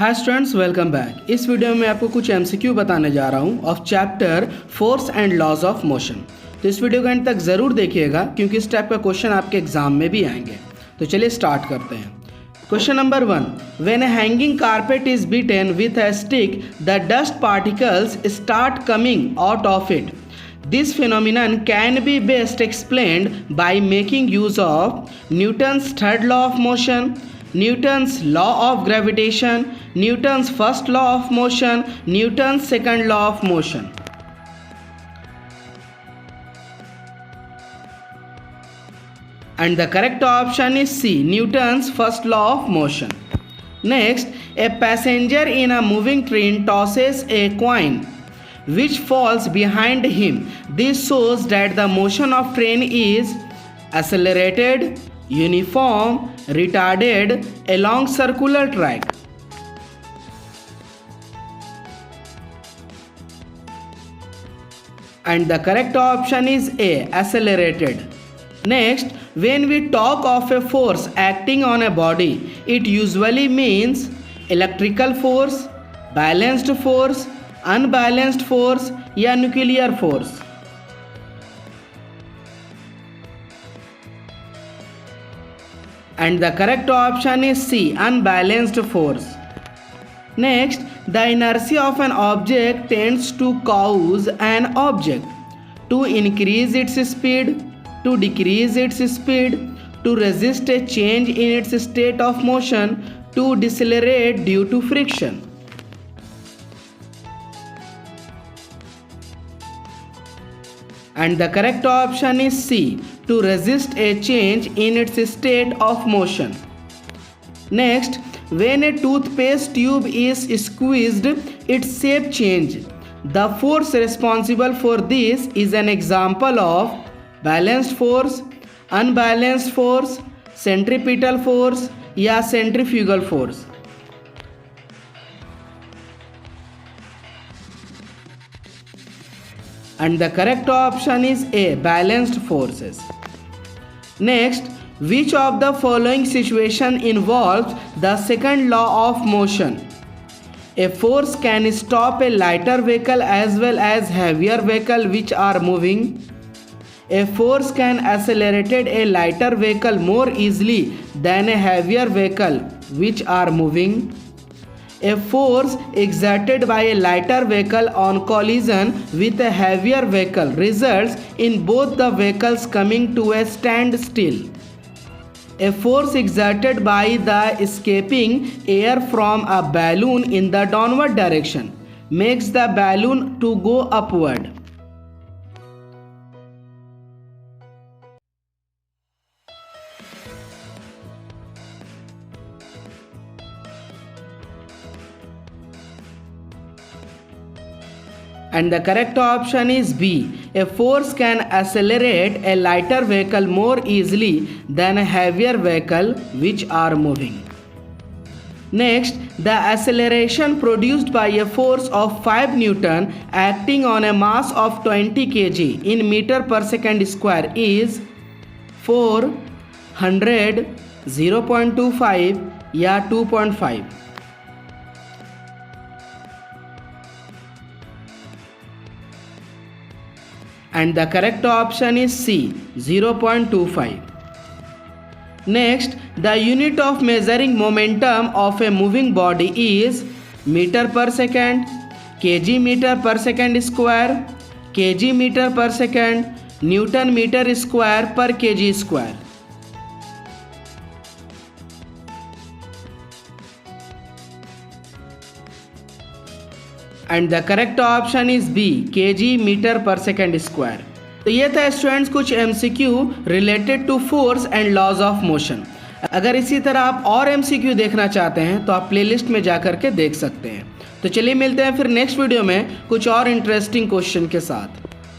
हाय students, welcome back. इस video में आपको कुछ एमसीक्यू बताने जा रहा हूँ of chapter force and laws of motion. तो इस वीडियो को एंड तक ज़रूर देखिएगा क्योंकि इस टाइप का क्वेश्चन आपके एग्जाम में भी आएंगे। तो चलिए स्टार्ट करते हैं। Question number 1, when A hanging carpet is beaten with a stick the dust particles start coming out of it. This phenomenon can be best explained by making use of Newton's third law of motion, Newton's law of gravitation, Newton's first law of motion, Newton's second law of motion. And the correct option is C, Newton's first law of motion. Next, a passenger in a moving train tosses a coin which falls behind him. This shows that the motion of train is accelerated, uniform, retarded along circular track. And the correct option is A, accelerated. Next, when we talk of a force acting on a body, it usually means electrical force, balanced force, unbalanced force या nuclear force. And the correct option is C, unbalanced force. Next, the inertia of an object tends to cause an object to increase its speed, to decrease its speed, to resist a change in its state of motion, to decelerate due to friction. And the correct option is C, to resist a change in its state of motion. Next, when a toothpaste tube is squeezed, its shape changes. The force responsible for this is an example of balanced force, unbalanced force, centripetal force या centrifugal force. And the correct option is A, balanced forces. Next, which of the following situation involves the second law of motion? A force can stop a lighter vehicle as well as heavier vehicle which are moving. A force can accelerate a lighter vehicle more easily than a heavier vehicle which are moving. A force exerted by a lighter vehicle on collision with a heavier vehicle results in both the vehicles coming to a standstill. A force exerted by the escaping air from a balloon in the downward direction makes the balloon to go upward. And the correct option is B. A force can accelerate a lighter vehicle more easily than a heavier vehicle which are moving. Next, the acceleration produced by a force of 5 Newton acting on a mass of 20 kg in meter per second square is 400, 0.25 या 2.5. And the correct option is C, 0.25. Next, the unit of measuring momentum of a moving body is meter per second, kg meter per second square, kg meter per second, Newton meter square per kg square. And the correct option is B, kg metre per second square. तो ये था students कुछ MCQ related to force and laws of motion. अगर इसी तरह आप और MCQ देखना चाहते हैं तो आप प्लेलिस्ट में जा कर के देख सकते हैं। तो चलिए मिलते हैं फिर नेक्स्ट वीडियो में कुछ और इंटरेस्टिंग क्वेश्चन के साथ।